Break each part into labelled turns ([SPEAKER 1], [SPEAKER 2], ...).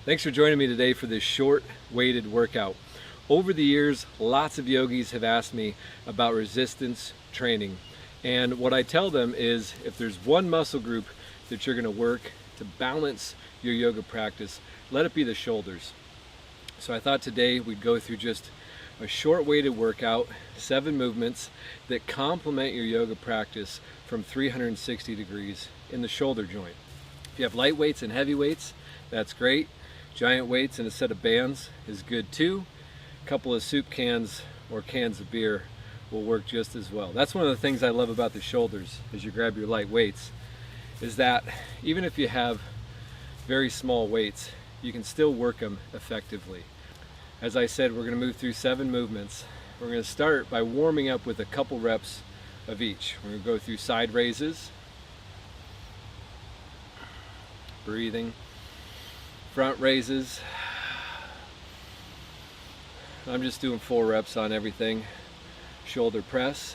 [SPEAKER 1] Thanks for joining me today for this short weighted workout. Over the years, lots of yogis have asked me about resistance training. And what I tell them is if there's one muscle group that you're going to work to balance your yoga practice, let it be the shoulders. So I thought today we'd go through just a short weighted workout, 7 movements that complement your yoga practice from 360 degrees in the shoulder joint. If you have light weights and heavy weights, that's great. Giant weights and a set of bands is good too. A couple of soup cans or cans of beer will work just as well. That's one of the things I love about the shoulders as you grab your light weights, is that even if you have very small weights, you can still work them effectively. As I said, we're going to move through 7 movements. We're going to start by warming up with a couple reps of each. We're going to go through side raises, breathing, front raises. I'm just doing 4 reps on everything. Shoulder press,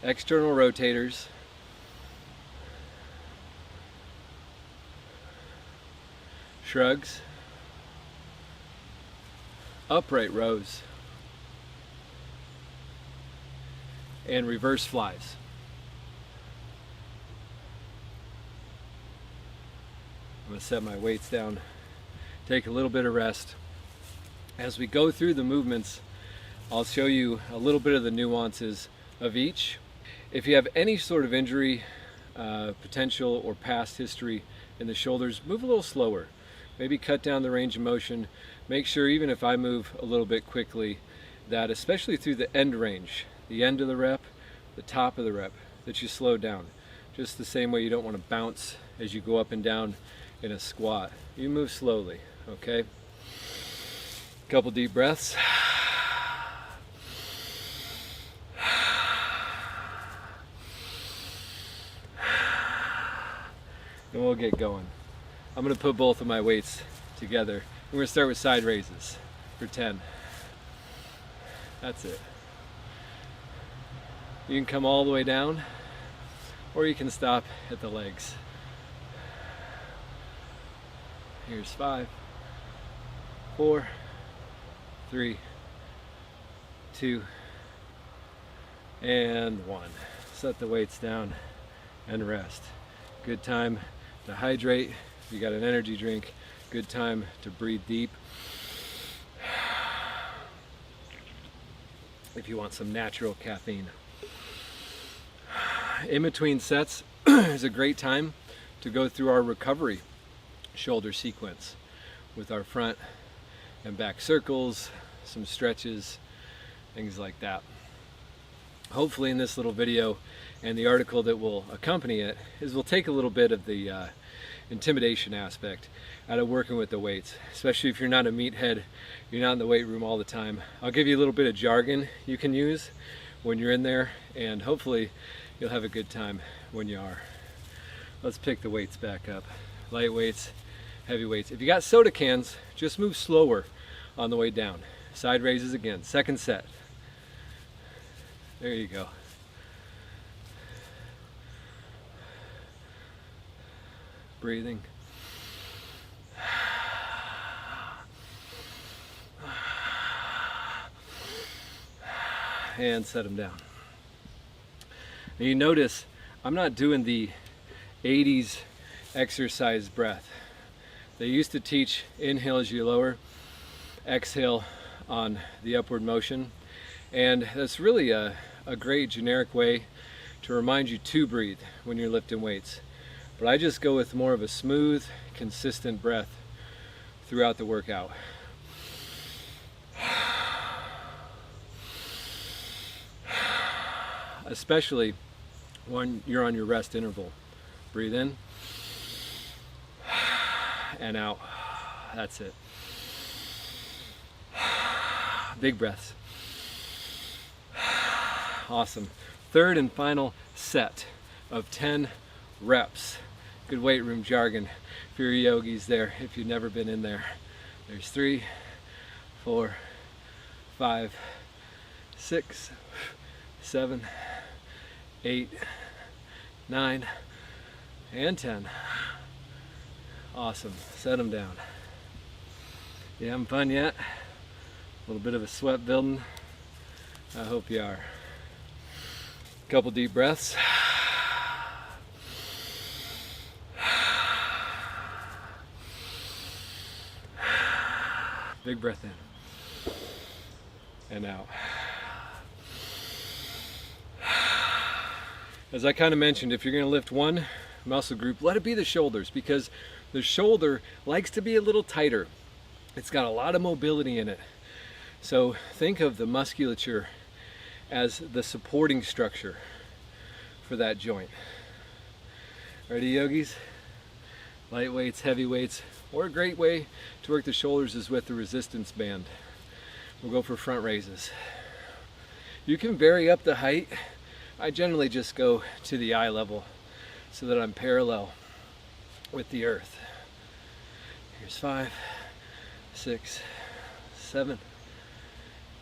[SPEAKER 1] external rotators, shrugs, upright rows, and reverse flies. I'm going to set my weights down, take a little bit of rest. As we go through the movements, I'll show you a little bit of the nuances of each. If you have any sort of injury, potential or past history in the shoulders, move a little slower. Maybe cut down the range of motion. Make sure even if I move a little bit quickly, that especially through the end range, the end of the rep, the top of the rep, that you slow down. Just the same way you don't want to bounce as you go up and down in a squat. You move slowly, okay? Couple deep breaths. And we'll get going. I'm going to put both of my weights together. We're going to start with side raises for 10. That's it. You can come all the way down, or you can stop at the legs. Here's 5, 4, 3, 2, and 1. Set the weights down and rest. Good time to hydrate. If you got an energy drink, good time to breathe deep. If you want some natural caffeine. In between sets is a great time to go through our recovery shoulder sequence with our front and back circles, some stretches, things like that. Hopefully in this little video and the article that will accompany it is we'll take a little bit of the intimidation aspect out of working with the weights, especially if you're not a meathead, you're not in the weight room all the time. I'll give you a little bit of jargon you can use when you're in there, and hopefully you'll have a good time when you are. Let's pick the weights back up. Light weights, heavy weights. If you got soda cans, just move slower on the way down. Side raises again, second set. There you go. Breathing. And set them down. Now you notice I'm not doing the 80s exercise breath. They used to teach inhale as you lower, exhale on the upward motion, and that's really a great generic way to remind you to breathe when you're lifting weights. But I just go with more of a smooth, consistent breath throughout the workout. Especially when you're on your rest interval. Breathe in and out. That's it. Big breaths. Awesome. Third and final set of 10 reps. Good weight room jargon for your yogis there if you've never been in there. There's 3, 4, 5, 6, 7, 8, 9, and 10. Awesome. Set them down. You having fun yet? A little bit of a sweat building? I hope you are. Couple deep breaths. Big breath in and out. As I kind of mentioned, if you're going to lift one muscle group, let it be the shoulders, because the shoulder likes to be a little tighter. It's got a lot of mobility in it. So think of the musculature as the supporting structure for that joint. Ready, yogis? Light weights, heavy weights, or a great way to work the shoulders is with the resistance band. We'll go for front raises. You can vary up the height. I generally just go to the eye level so that I'm parallel with the earth. Here's 5, 6, 7,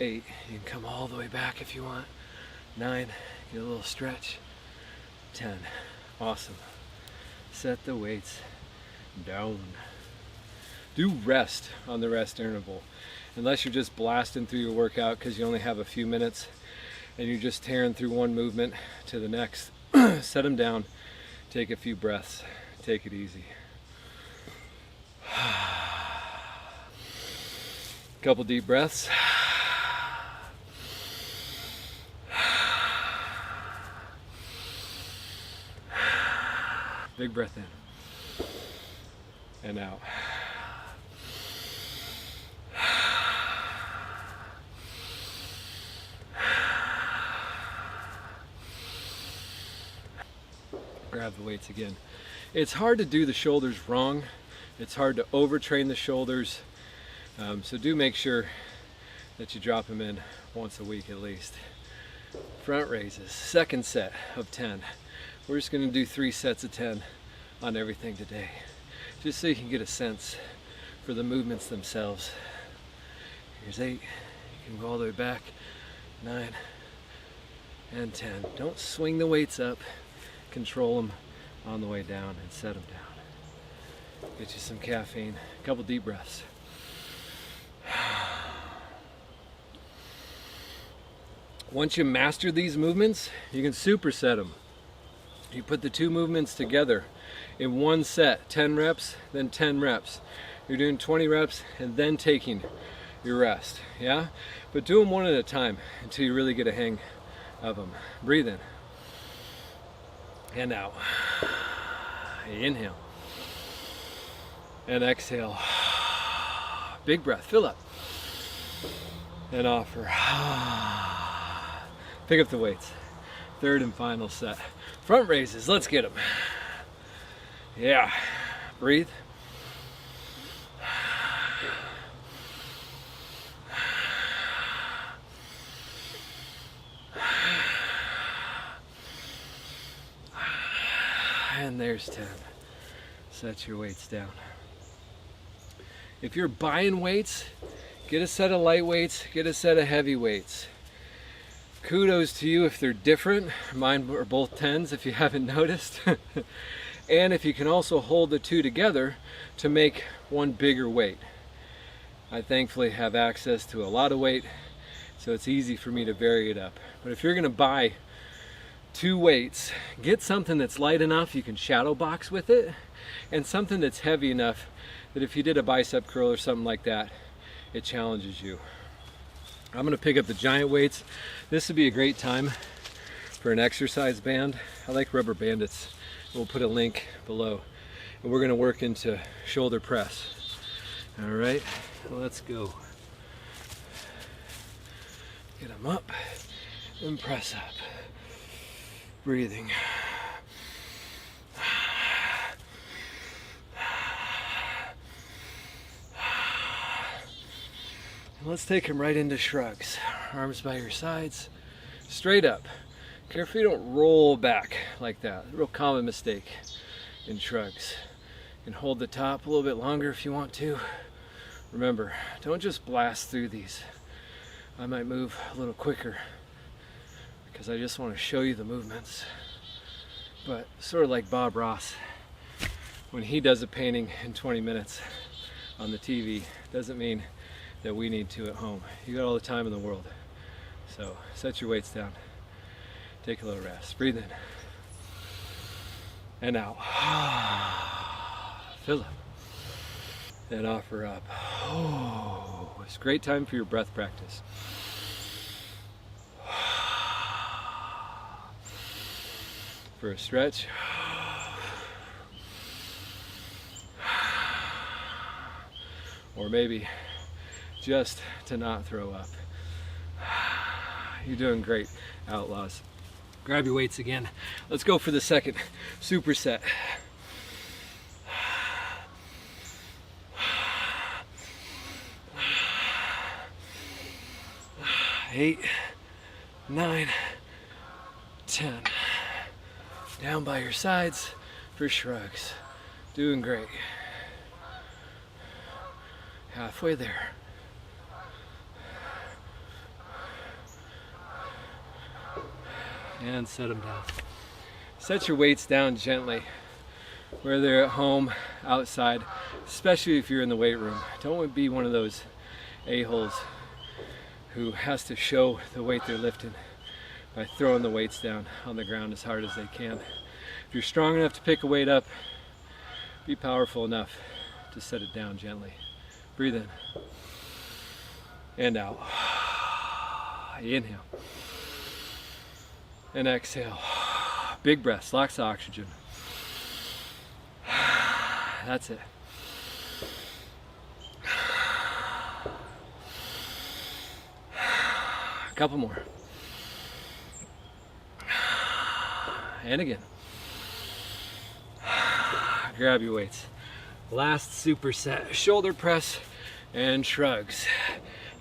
[SPEAKER 1] 8. You can come all the way back if you want. 9, get a little stretch. 10. Awesome. Set the weights down. Do rest on the rest interval. Unless you're just blasting through your workout because you only have a few minutes and you're just tearing through one movement to the next. Set them down. Take a few breaths. Take it easy. Couple deep breaths. Big breath in and out. Grab the weights again. It's hard to do the shoulders wrong. It's hard to overtrain the shoulders. So do make sure that you drop them in once a week at least. Front raises, second set of 10. We're just going to do 3 sets of 10 on everything today, just so you can get a sense for the movements themselves. Here's 8. You can go all the way back. 9 and 10. Don't swing the weights up. Control them on the way down and set them down. Get you some caffeine. A couple deep breaths. Once you master these movements, you can superset them. You put the 2 movements together in one set, 10 reps, then 10 reps. You're doing 20 reps and then taking your rest, yeah? But do them one at a time until you really get a hang of them. Breathe in and out. Inhale and exhale. Big breath, fill up and offer. Pick up the weights. Third and final set. Front raises, let's get them. Yeah, breathe. And there's 10. Set your weights down. If you're buying weights, get a set of light weights, get a set of heavy weights. Kudos to you if they're different. Mine are both 10s if you haven't noticed. And if you can also hold the 2 together to make one bigger weight. I thankfully have access to a lot of weight, so it's easy for me to vary it up. But if you're going to buy 2 weights, get something that's light enough you can shadow box with it, and something that's heavy enough that if you did a bicep curl or something like that, it challenges you. I'm going to pick up the giant weights. This would be a great time for an exercise band. I like rubber bandits. We'll put a link below. And we're going to work into shoulder press. All right, let's go. Get them up and press up. Breathing. Let's take them right into shrugs. Arms by your sides, straight up. Careful you don't roll back like that. A real common mistake in shrugs. You can hold the top a little bit longer if you want to. Remember, don't just blast through these. I might move a little quicker because I just want to show you the movements. But sort of like Bob Ross when he does a painting in 20 minutes on the TV, doesn't mean that we need to at home. You got all the time in the world. So set your weights down. Take a little rest. Breathe in. And out. Fill up. And offer up. It's a great time for your breath practice. For a stretch. Or maybe just to not throw up. You're doing great, Outlaws. Grab your weights again. Let's go for the second superset. 8, 9, 10. Down by your sides for shrugs. Doing great. Halfway there. And set them down. Set your weights down gently, whether they're at home, outside, especially if you're in the weight room. Don't be one of those a-holes who has to show the weight they're lifting by throwing the weights down on the ground as hard as they can. If you're strong enough to pick a weight up, be powerful enough to set it down gently. Breathe in and out. Inhale and exhale. Big breaths, lots of oxygen. That's it. A couple more. And again. Grab your weights. Last superset, shoulder press and shrugs.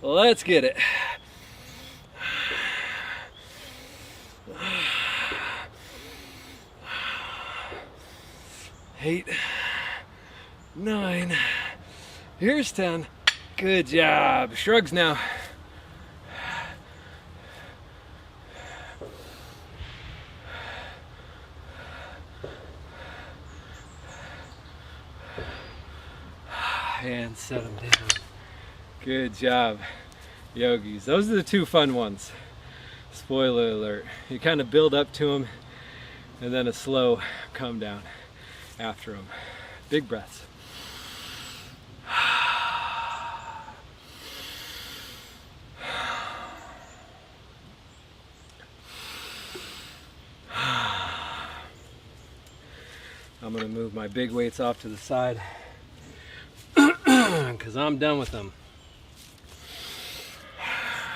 [SPEAKER 1] Let's get it. 8, 9, here's 10. Good job. Shrugs now. And set them down. Good job, yogis. Those are the two fun ones. Spoiler alert. You kind of build up to them and then a slow come down after them. Big breaths. I'm going to move my big weights off to the side because I'm done with them.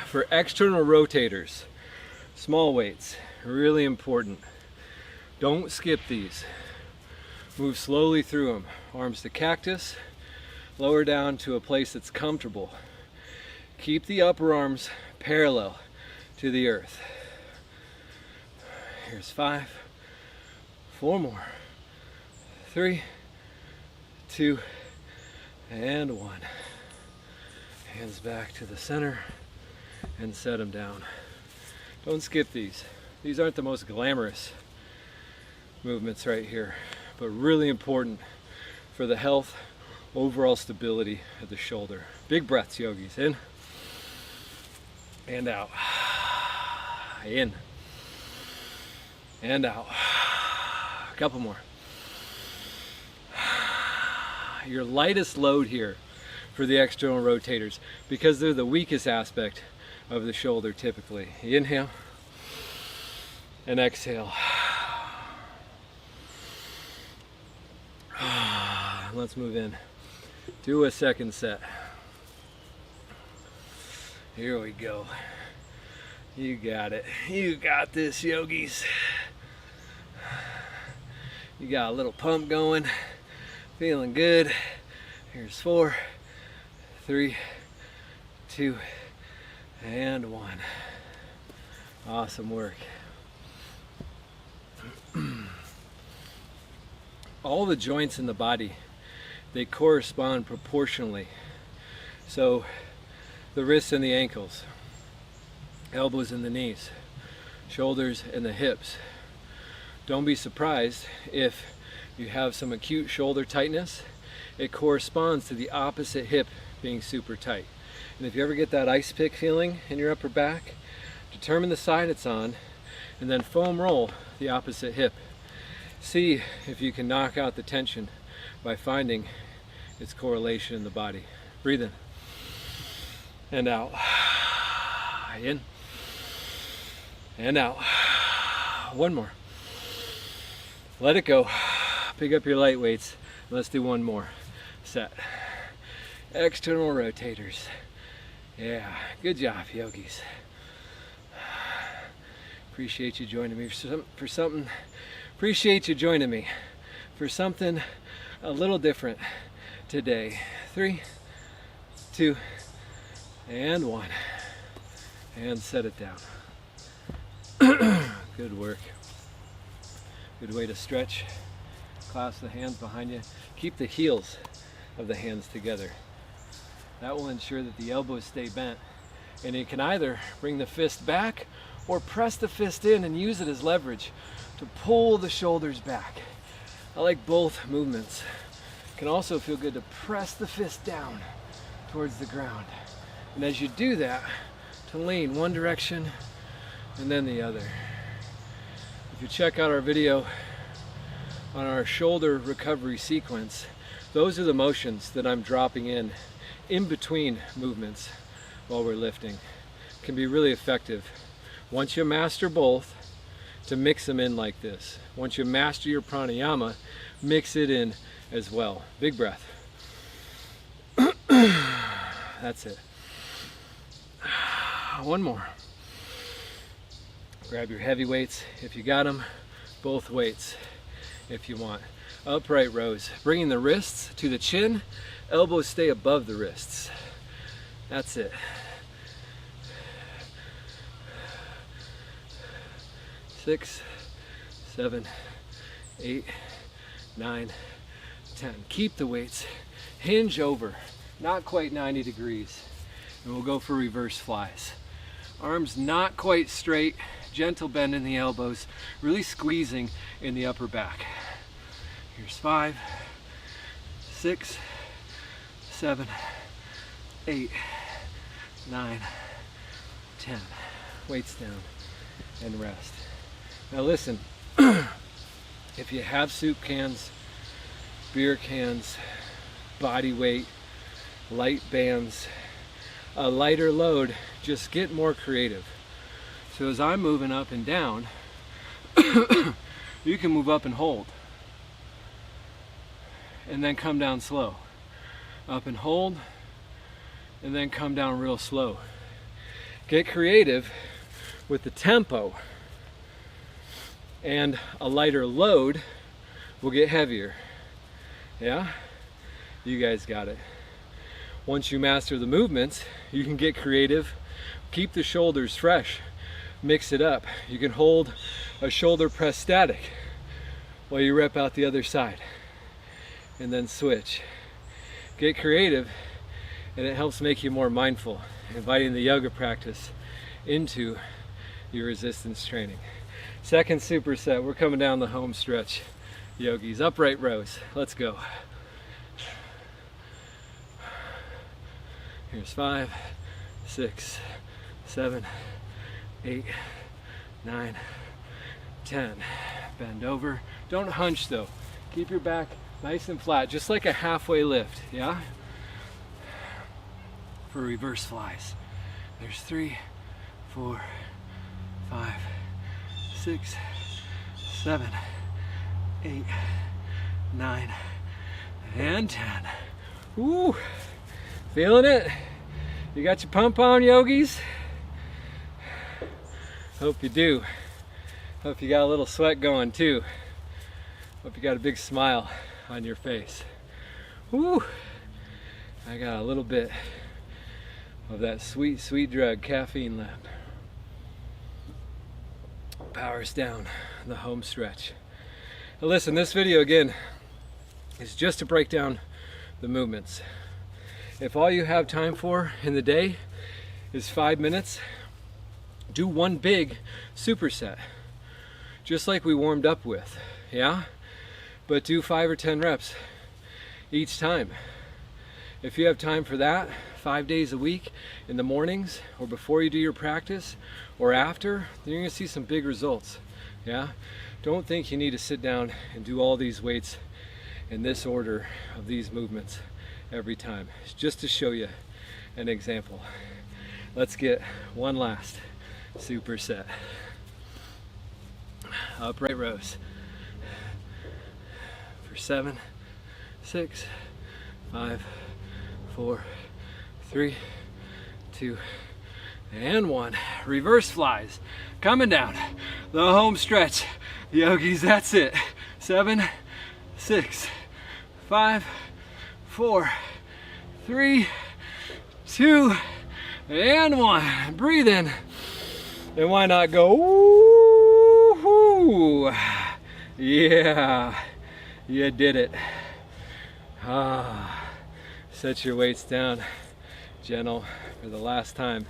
[SPEAKER 1] For external rotators, small weights, really important. Don't skip these. Move slowly through them. Arms to cactus, lower down to a place that's comfortable. Keep the upper arms parallel to the earth. Here's 5, 4 more, 3, 2, and 1. Hands back to the center and set them down. Don't skip these. These aren't the most glamorous movements right here, but really important for the health, overall stability of the shoulder. Big breaths, yogis. In and out. In and out. A couple more. Your lightest load here for the external rotators, because they're the weakest aspect of the shoulder typically. Inhale and exhale. Let's move in. Do a second set. Here we go. You got it. You got this, yogis. You got a little pump going. Feeling good. Here's 4, 3, 2, and 1. Awesome work. All the joints in the body, they correspond proportionally. So the wrists and the ankles, elbows and the knees, shoulders and the hips. Don't be surprised if you have some acute shoulder tightness, it corresponds to the opposite hip being super tight. And if you ever get that ice pick feeling in your upper back, determine the side it's on and then foam roll the opposite hip. See if you can knock out the tension by finding its correlation in the body. Breathe in and out. In and out. One more. Let it go. Pick up your light weights. Let's do one more set. External rotators. Yeah, good job, yogis. Appreciate you joining me for something. Appreciate you joining me for something a little different today. 3, 2, and 1. And set it down. Good work. Good way to stretch. Clasp the hands behind you. Keep the heels of the hands together. That will ensure that the elbows stay bent. And you can either bring the fist back or press the fist in and use it as leverage to pull the shoulders back. I like both movements. It can also feel good to press the fist down towards the ground. And as you do that, to lean one direction and then the other. If you check out our video on our shoulder recovery sequence, those are the motions that I'm dropping in between movements while we're lifting. It can be really effective. Once you master both, to mix them in like this. Once you master your pranayama, mix it in as well. Big breath. That's it. One more. Grab your heavy weights if you got them, both weights if you want. Upright rows, bringing the wrists to the chin, elbows stay above the wrists. That's it. 6, 7, 8, 9, 10. Keep the weights. Hinge over, not quite 90 degrees. And we'll go for reverse flies. Arms not quite straight, gentle bend in the elbows, really squeezing in the upper back. Here's 5, 6, 7, 8, 9, 10. Weights down and rest. Now listen, if you have soup cans, beer cans, body weight, light bands, a lighter load, just get more creative. So as I'm moving up and down, you can move up and hold. And then come down slow. Up and hold, and then come down real slow. Get creative with the tempo. And a lighter load will get heavier. Yeah? You guys got it. Once you master the movements, you can get creative, keep the shoulders fresh, mix it up. You can hold a shoulder press static while you rep out the other side, and then switch. Get creative, and it helps make you more mindful, inviting the yoga practice into your resistance training. Second superset, we're coming down the home stretch. Yogis, upright rows, let's go. Here's 5, 6, 7, 8, 9, 10. Bend over. Don't hunch though. Keep your back nice and flat, just like a halfway lift, yeah? For reverse flies. There's 3, 4, 5, 6, 7, 8, 9, and 10. Woo! Feeling it? You got your pump on, yogis? Hope you do. Hope you got a little sweat going too. Hope you got a big smile on your face. Woo! I got a little bit of that sweet, sweet drug, caffeine left. Powers down the home stretch. Now listen, this video again is just to break down the movements. If all you have time for in the day is 5 minutes, do one big superset, just like we warmed up with, yeah? but do 5 or 10 reps each time. If you have time for that, 5 days a week in the mornings or before you do your practice or after, then you're gonna see some big results. Yeah? Don't think you need to sit down and do all these weights in this order of these movements every time. It's just to show you an example. Let's get one last superset. Upright rows for 7, 6, 5, 4, 3, 2, and 1. Reverse flies coming down the home stretch. Yogis, that's it. 7, 6, 5, 4, 3, 2, and 1. Breathe in. And why not go, woo-hoo. Yeah, you did it. Set your weights down gentle for the last time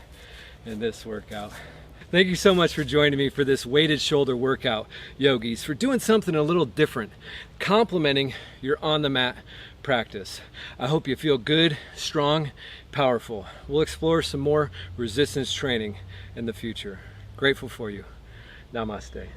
[SPEAKER 1] in this workout. Thank you so much for joining me for this weighted shoulder workout, yogis, for doing something a little different, complementing your on the mat practice. I hope you feel good, strong, powerful. We'll explore some more resistance training in the future. Grateful for you. Namaste.